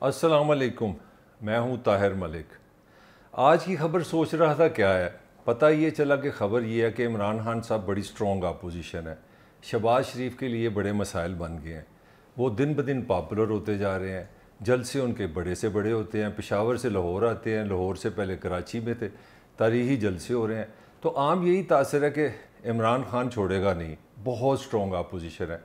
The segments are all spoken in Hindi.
अस्सलाम वालेकुम। मैं हूं ताहिर मलिक। आज की खबर सोच रहा था क्या है, पता ये चला कि खबर ये है कि इमरान खान साहब बड़ी स्ट्रॉन्ग अपोजिशन है। शहबाज शरीफ के लिए बड़े मसाइल बन गए हैं, वो दिन ब दिन पॉपुलर होते जा रहे हैं। जलसे उनके बड़े से बड़े होते हैं, पेशावर से लाहौर आते हैं, लाहौर से पहले कराची में थे, तारीखी जलसे हो रहे हैं। तो आम यही तासर है कि इमरान खान छोड़ेगा नहीं, बहुत स्ट्रॉन्ग अपोजिशन है।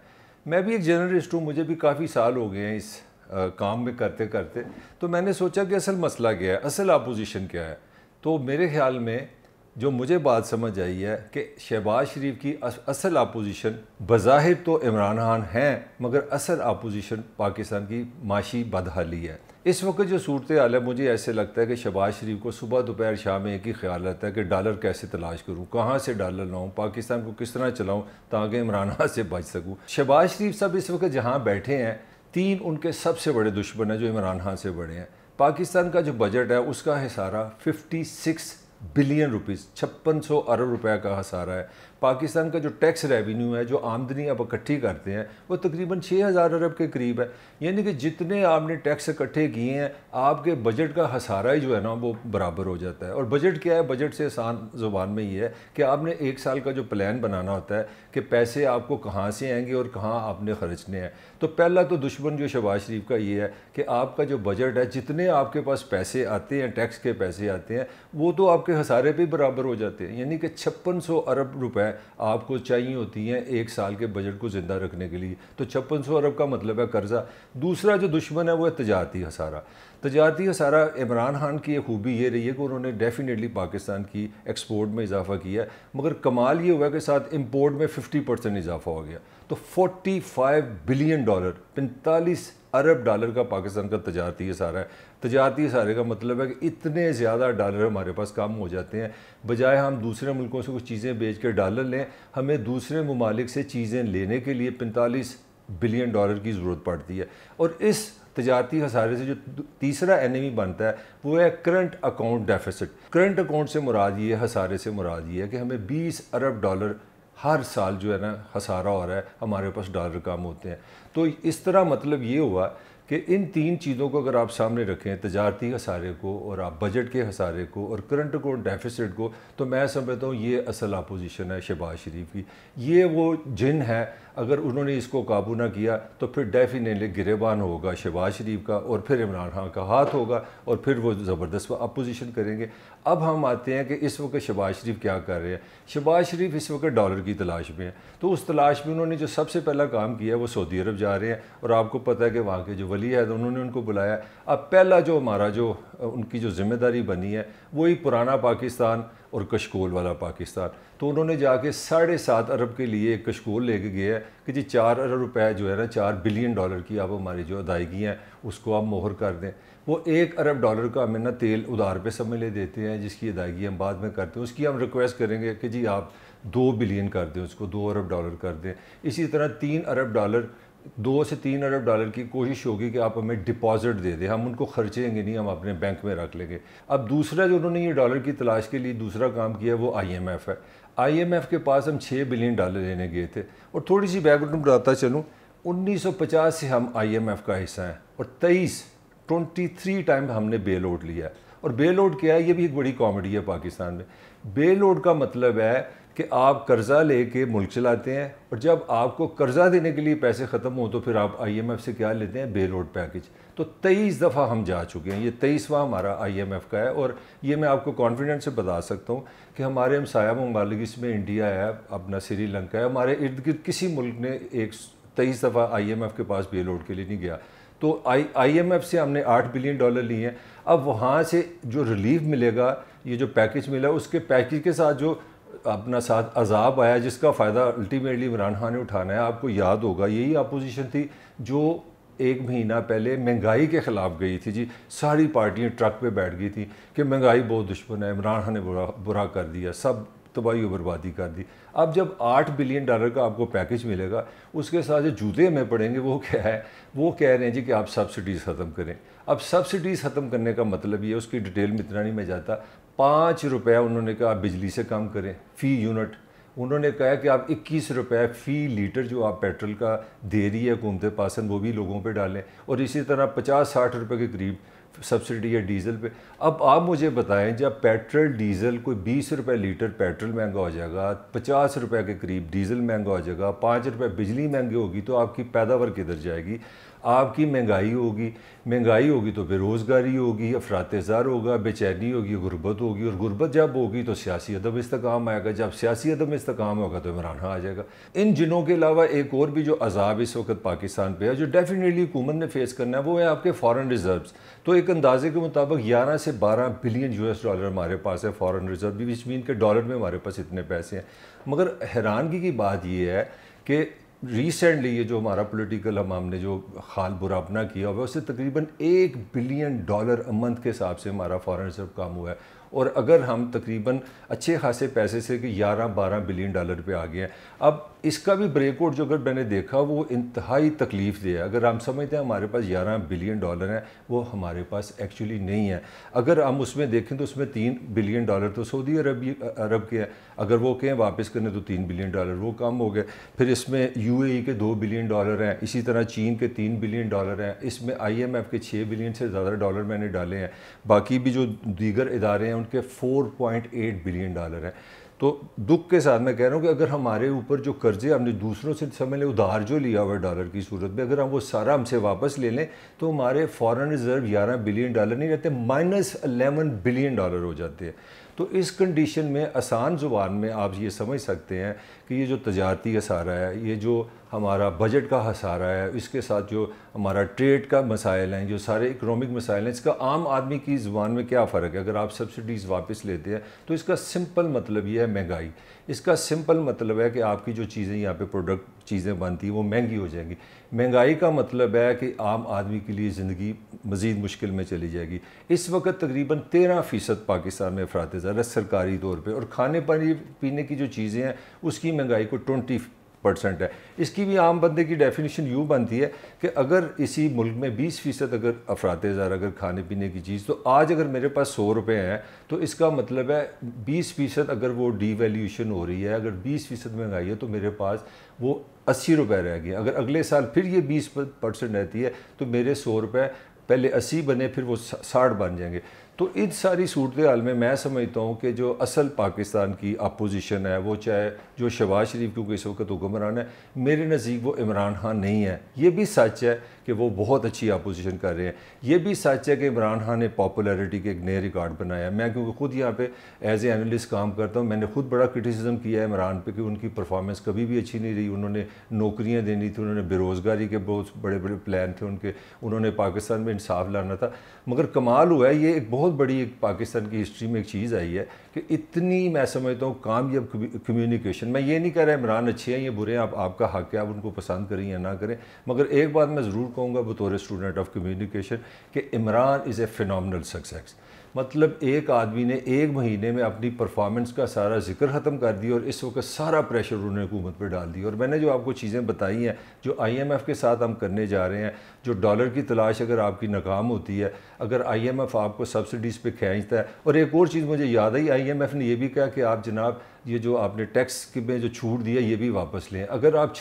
मैं भी एक जर्नलिस्ट हूँ, मुझे भी काफ़ी साल हो गए हैं इस काम में करते करते। तो मैंने सोचा कि असल मसला क्या है, असल अपोजिशन क्या है। तो मेरे ख्याल में जो मुझे बात समझ आई है कि शहबाज शरीफ की असल अपोजिशन बज़ाहिर तो इमरान खान हैं, मगर असल अपोजिशन पाकिस्तान की माशी बदहाली है। इस वक्त जो सूरत हाल है, मुझे ऐसे लगता है कि शहबाज शरीफ को सुबह दोपहर शाम में एक ही ख्याल रहता है कि डॉलर कैसे तलाश करूँ, कहाँ से डॉलर लाऊँ, पाकिस्तान को किस तरह चलाऊँ ताकि इमरान खान से बच सकूँ। शहबाज शरीफ साहब इस वक्त जहाँ बैठे हैं, तीन उनके सबसे बड़े दुश्मन हैं जो इमरान खान से बड़े हैं। पाकिस्तान का जो बजट है उसका हिसारा 56 बिलियन रुपीज़, 5600 अरब रुपए का हसारा है। पाकिस्तान का जो टैक्स रेवेन्यू है, जो आमदनी आप इकट्ठी करते हैं, वो तकरीबन 6000 अरब के करीब है। यानी कि जितने आपने टैक्स इकट्ठे किए हैं, आपके बजट का हसारा ही जो है ना वो बराबर हो जाता है। और बजट क्या है, बजट से आसान ज़ुबान में ये है कि आपने एक साल का जो प्लान बनाना होता है कि पैसे आपको कहाँ से आएंगे और कहाँ आपने खर्चने हैं। तो पहला तो दुश्मन जो शहबाज शरीफ का ये है कि आपका जो बजट है, जितने आपके पास पैसे आते हैं, टैक्स के पैसे आते हैं, वो तो आपके हसारे पे बराबर हो जाते हैं। यानी कि 5600 अरब रुपए आपको चाहिए होती हैं एक साल के बजट को ज़िंदा रखने के लिए। तो 5600 अरब का मतलब है कर्जा। दूसरा जो दुश्मन है वो है तजारती हसारा। तजारती हसारा इमरान खान की एक खूबी ये रही है कि उन्होंने डेफिनेटली पाकिस्तान की एक्सपोर्ट में इजाफा किया है, मगर कमाल ये हुआ कि साथ इम्पोर्ट में 50% इजाफा हो गया। तो 45 बिलियन डॉलर, 45 अरब डॉलर का पाकिस्तान का तजारती हसारा है। तजारती हसारे का मतलब है कि इतने ज़्यादा डॉलर हमारे पास कम हो जाते हैं, बजाय हम दूसरे मुल्कों से कुछ चीज़ें बेच कर डॉलर लें, हमें दूसरे ममालिक से चीज़ें लेने के लिए 45 बिलियन डॉलर की ज़रूरत पड़ती है। और इस तजारती हसारे से जो तीसरा एनिमी बनता है वो है current account deficit. Current account से मुराद ये, हसारे से मुराद ये है कि हमें 20 अरब डॉलर हर साल जो है ना हसारा हो रहा है, हमारे पास डॉलर कम होते हैं। तो इस तरह मतलब ये हुआ कि इन तीन चीज़ों को अगर आप सामने रखें, तजारती हसारे को और आप बजट के हसारे को और करंट अकाउंट डेफिसिट को, तो मैं समझता हूँ ये असल अपोजिशन है शहबाज शरीफ की। ये वो जिन है, अगर उन्होंने इसको काबू ना किया तो फिर डेफिनेटली गिरेबान होगा शहबाज शरीफ का और फिर इमरान खान का हाथ होगा और फिर वो ज़बरदस्त अपोजिशन करेंगे। अब हम आते हैं कि इस वक्त शहबाज शरीफ क्या कर रहे हैं। शहबाज शरीफ इस वक्त डॉलर की तलाश में है, तो उस तलाश में उन्होंने जो सबसे पहला काम किया है वो सऊदी अरब जा रहे हैं। और आपको पता है कि वहाँ के जो वली है उन्होंने उनको बुलाया। अब पहला जो हमारा जो उनकी जो जिम्मेदारी बनी है वही पुराना पाकिस्तान और कशकोल वाला पाकिस्तान। तो उन्होंने जाके 7.5 अरब के लिए एक कशकोल लेके गए हैं कि जी 4 अरब रुपए जो है ना, 4 बिलियन डॉलर की अब हमारी जो अदायगी हैं उसको आप मोहर कर दें। वो 1 अरब डॉलर का हमें ना तेल उधार पे समझ लेते हैं, जिसकी अदायगी हम बाद में करते हैं। उसकी हम रिक्वेस्ट करेंगे कि जी आप 2 बिलियन कर दें, उसको 2 अरब डॉलर कर दें। इसी तरह 3 अरब डॉलर, 2 से 3 अरब डॉलर की कोशिश होगी कि आप हमें डिपॉजिट दे दें, हम उनको खर्चेंगे नहीं, हम अपने बैंक में रख लेंगे। अब दूसरा जो उन्होंने ये डॉलर की तलाश के लिए दूसरा काम किया वो IMF है। IMF के पास हम 6 बिलियन डॉलर लेने गए थे। और थोड़ी सी बैकग्राउंड बताता चलूँ, 1950 से हम IMF का हिस्सा हैं और 23 टाइम हमने बेल आउट लिया। और बेल आउट क्या है, ये भी एक बड़ी कॉमेडी है पाकिस्तान में। बेल आउट का मतलब है कि आप कर्ज़ा लेके मुल्क चलाते हैं और जब आपको कर्ज़ा देने के लिए पैसे ख़त्म हो तो फिर आप IMF से क्या लेते हैं, बेल आउट पैकेज। तो 23 दफ़ा हम जा चुके हैं, ये 23वां हमारा IMF का है। और ये मैं आपको कॉन्फिडेंस से बता सकता हूँ कि हमारे हमसाया ममालिक, इसमें इंडिया है, अपना श्रीलंका है, हमारे इर्द गिर्द किसी मुल्क ने 23 दफ़ा IMF के पास बेल आउट के लिए नहीं गया। तो IMF से हमने 8 बिलियन डॉलर लिए हैं। अब वहाँ से जो रिलीफ मिलेगा, ये जो पैकेज मिला, उसके पैकेज के साथ जो अपना साथ अजाब आया, जिसका फ़ायदा अल्टीमेटली इमरान खान ने उठाना है। आपको याद होगा यही अपोजिशन थी जो 1 महीना पहले महंगाई के ख़िलाफ़ गई थी। जी सारी पार्टियां ट्रक पे बैठ गई थी कि महंगाई बहुत दुश्मन है, इमरान खान ने बुरा कर दिया, सब तबाही और बर्बादी कर दी। अब जब 8 बिलियन डॉलर का आपको पैकेज मिलेगा, उसके साथ जो जूते हमें पड़ेंगे वो क्या है, वो कह रहे हैं जी कि आप सब्सिडीज़ ख़त्म करें। अब सब्सिडीज़ ख़त्म करने का मतलब ये, उसकी डिटेल में इतना नहीं मैं जाता। 5 रुपये उन्होंने कहा बिजली से कम करें फ़ी यूनिट। उन्होंने कहा कि आप 21 रुपये फ़ी लीटर जो आप पेट्रोल का दे रही है हुकूमत पासन वो भी लोगों पे डालें, और इसी तरह 50-60 रुपये के करीब सब्सिडी है डीज़ल पे। अब आप मुझे बताएं, जब पेट्रोल डीज़ल कोई 20 रुपये लीटर पेट्रोल महंगा हो जाएगा, 50 रुपये के करीब डीज़ल महंगा हो जाएगा, 5 रुपये बिजली महंगी होगी, तो आपकी पैदावार किधर जाएगी? आपकी महंगाई होगी तो बेरोज़गारी होगी, अफरात-ज़र होगा, बेचैनी होगी, गुर्बत होगी, और गुर्बत जब होगी तो सियासी अदम इस्तेकाम आएगा, जब सियासी अदम इस्तेकाम होगा तो इमरान खान आ जाएगा। इन जिनों के अलावा एक और भी जो अजाब इस वक्त पाकिस्तान पे है, जो डेफिनेटली हुकूमत ने फेस करना है, वो है आपके फ़ॉरेन रिज़र्व्स। तो एक अंदाजे के मुताबिक 11 से 12 बिलियन US डॉलर हमारे पास है फ़ॉरेन रिज़र्व, विच मीन के डॉलर में हमारे पास इतने पैसे हैं। मगर हैरानगी की बात ये है कि रिसेंटली ये जो हमारा पॉलिटिकल हमने जो हाल बुरा अपना किया हुआ है, उससे तकरीबन $1 बिलियन अ मंथ के हिसाब से हमारा फ़ॉरेन रिज़र्व कम हुआ है। और अगर हम तकरीबन अच्छे खासे पैसे से कि 11-12 बिलियन डॉलर पे आ गए हैं। अब इसका भी ब्रेकआउट जो अगर मैंने देखा वो इंतहाई तकलीफ़ दे है। अगर हम समझते हैं हमारे पास 11 बिलियन डॉलर हैं, वो हमारे पास एक्चुअली नहीं है। अगर हम उसमें देखें तो उसमें 3 बिलियन डॉलर तो सऊदी अरब के हैं, अगर वो कहें वापस करने तो 3 बिलियन डॉलर वो कम हो गए। फिर इसमें UAE के 2 बिलियन डॉलर हैं, इसी तरह चीन के 3 बिलियन डॉलर हैं, इसमें IMF के 6 बिलियन से ज़्यादा डॉलर मैंने डाले हैं। बाकी भी जो दीगर इदारे हैं उनके 4.8 बिलियन डॉलर हैं। तो दुख के साथ मैं कह रहा हूँ कि अगर हमारे ऊपर जो कर्जे हमने दूसरों से समझ लें, उधार जो लिया हुआ है डॉलर की सूरत में, अगर हम वो सारा हमसे वापस ले लें तो हमारे फॉरेन रिज़र्व 11 बिलियन डॉलर नहीं रहते, -11 बिलियन डॉलर हो जाते हैं। तो इस कंडीशन में आसान ज़ुबान में आप ये समझ सकते हैं कि ये जो तजारती खसारा है, ये जो हमारा बजट का खसारा है, इसके साथ जो हमारा ट्रेड का मसाइल हैं, जो सारे इकोनॉमिक मसाइल हैं, इसका आम आदमी की ज़ुबान में क्या फ़र्क है? अगर आप सब्सिडीज़ वापस लेते हैं तो इसका सिंपल मतलब ये है महंगाई। इसका सिंपल मतलब है कि आपकी जो चीज़ें यहाँ पे प्रोडक्ट चीज़ें बनती हैं वो महंगी हो जाएंगी। महंगाई का मतलब है कि आम आदमी के लिए ज़िंदगी मज़ीद मुश्किल में चली जाएगी। इस वक्त तकरीबन 13% पाकिस्तान में अफरात-ज़र है सरकारी तौर पे, और खाने पानी पीने की जो चीज़ें हैं उसकी महंगाई को 20% है। इसकी भी आम बंदे की डेफिनेशन यूँ बनती है कि अगर इसी मुल्क में 20% अगर अफरात-ज़र अगर खाने पीने की चीज़, तो आज अगर मेरे पास 100 रुपये हैं तो इसका मतलब है 20% अगर वो डीवैल्यूएशन हो रही है, अगर 20% महंगाई है तो मेरे पास वो 80 रुपये रह गए। अगर अगले साल फिर ये 20% रहती है तो मेरे 100 रुपये पहले 80 बने, फिर वो 60 बन जाएंगे। तो इन सारी सूरत हाल में मैं समझता हूँ कि जो असल पाकिस्तान की अपोजिशन है, वो चाहे जो शहबाज शरीफ क्योंकि इस वक्त हुक्मरान है, मेरे नज़दीक वो इमरान खान नहीं है। ये भी सच है कि वो बहुत अच्छी अपोजिशन कर रहे हैं। ये भी सच है कि इमरान खान ने पॉपुलैरिटी के एक नए रिकॉर्ड बनाया। मैं क्योंकि खुद यहाँ पे एज ए एनालिस्ट काम करता हूँ, मैंने खुद बड़ा क्रिटिसिज्म किया है इमरान पे कि उनकी परफॉर्मेंस कभी भी अच्छी नहीं रही। उन्होंने नौकरियाँ देनी थी, उन्होंने बेरोज़गारी के बहुत बड़े बड़े प्लान थे उनके, उन्होंने पाकिस्तान में इंसाफ लाना था। मगर कमाल हुआ है, ये एक बहुत बड़ी एक पाकिस्तान की हिस्ट्री में एक चीज़ आई है कि इतनी मैं समझता हूँ कामयाब कम्युनिकेशन। मैं ये नहीं कह रहा इमरान अच्छे हैं या बुरे हैं, आपका हक़ है, आप उनको पसंद करें या ना करें, मगर एक बात मैं ज़रूर कहूँगा बतौर स्टूडेंट ऑफ कम्युनिकेशन कि Imran is a phenomenal success. मतलब एक आदमी ने 1 महीने में अपनी परफॉर्मेंस का सारा जिक्र ख़त्म कर दिया और इस वक्त सारा प्रेशर उन्होंने हुकूमत पर डाल दिया। और मैंने जो आपको चीज़ें बताई हैं, जो IMF के साथ हम करने जा रहे हैं, जो डॉलर की तलाश अगर आपकी नाकाम होती है, अगर IMF आपको सब्सिडीज़ पे खींचता है। और एक और चीज़ मुझे याद आई, IMF ने यह भी कहा कि आप जनाब ये जो आपने टैक्स में जो छूट दिया ये भी वापस लें। अगर आप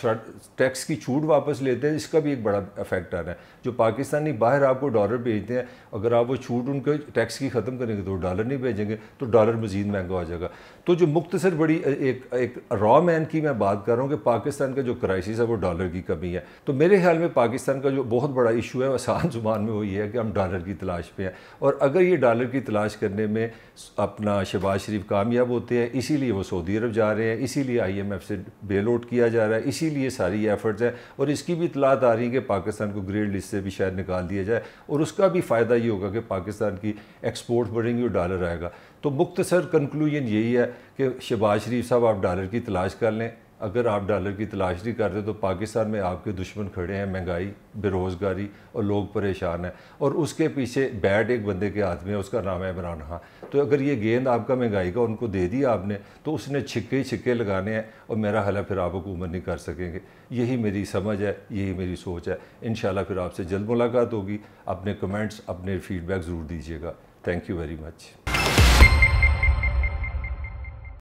टैक्स की छूट वापस लेते हैं इसका भी एक बड़ा इफेक्ट आ रहा है। जो पाकिस्तानी बाहर आपको डॉलर भेजते हैं, अगर आप वो छूट उनके टैक्स की ख़त्म करेंगे तो डॉलर नहीं भेजेंगे, तो डॉलर मज़ीद महंगा हो जाएगा। तो जो मुख्तसर बड़ी एक रॉ मैन की मैं बात कर रहा हूँ कि पाकिस्तान का जो क्राइसिस है वो डॉलर की कमी है। तो मेरे ख्याल में पाकिस्तान का जो बहुत बड़ा इशू है आसान ज़ुबान में वो ये है कि हम डॉलर की तलाश पे हैं। और अगर ये डॉलर की तलाश करने में अपना शहबाज शरीफ कामयाब होते हैं, इसीलिए वो सऊदी अरब जा रहे हैं, इसीलिए IMF से बेल आउट किया जा रहा है, इसीलिए सारी एफर्ट्स हैं। और इसकी भी इतलात आ रही है कि पाकिस्तान को ग्रे लिस्ट से भी शायद निकाल दिया जाए, और उसका भी फ़ायदा ये होगा कि पाकिस्तान की एक्सपोर्ट बढ़ेंगी और डॉलर आएगा। तो मुख्तसर कंक्लूजन यही है कि शहबाज शरीफ साहब आप डॉलर की तलाश कर लें। अगर आप डॉलर की तलाश नहीं करते तो पाकिस्तान में आपके दुश्मन खड़े हैं, महंगाई, बेरोज़गारी और लोग परेशान हैं, और उसके पीछे बैट एक बंदे के हाथ में है, उसका नाम है इमरान खान। तो अगर ये गेंद आपका महंगाई का उनको दे दिया आपने, तो उसने छिक्के छिक्के लगाने हैं, और मेरा ख्याल है फिर आप हुकूमत नहीं कर सकेंगे। यही मेरी समझ है, यही मेरी सोच है। इंशाल्लाह फिर आपसे जल्द मुलाकात होगी। अपने कमेंट्स, अपने फीडबैक ज़रूर दीजिएगा। Thank you very much.